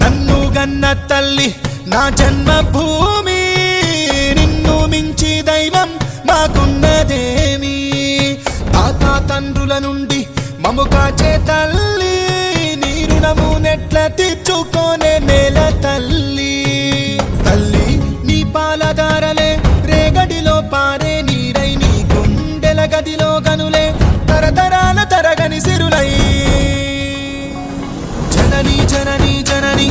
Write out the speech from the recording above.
నన్ను గన్న తల్లి నా జన్మభూమి, నిన్ను మించి దైవం మాకున్నదేమి? తాత తండ్రుల నుండి మము కాచే తల్లి, నీ రుణము నెట్ల తీర్చుకోనే నేల తల్లి. తల్లి నీ పాలదారలే రేగడిలో పారే నీరై, నీ గుండెల గదిలో గనులే తరతరాల తరగని సిరులై. జనని జనని జనని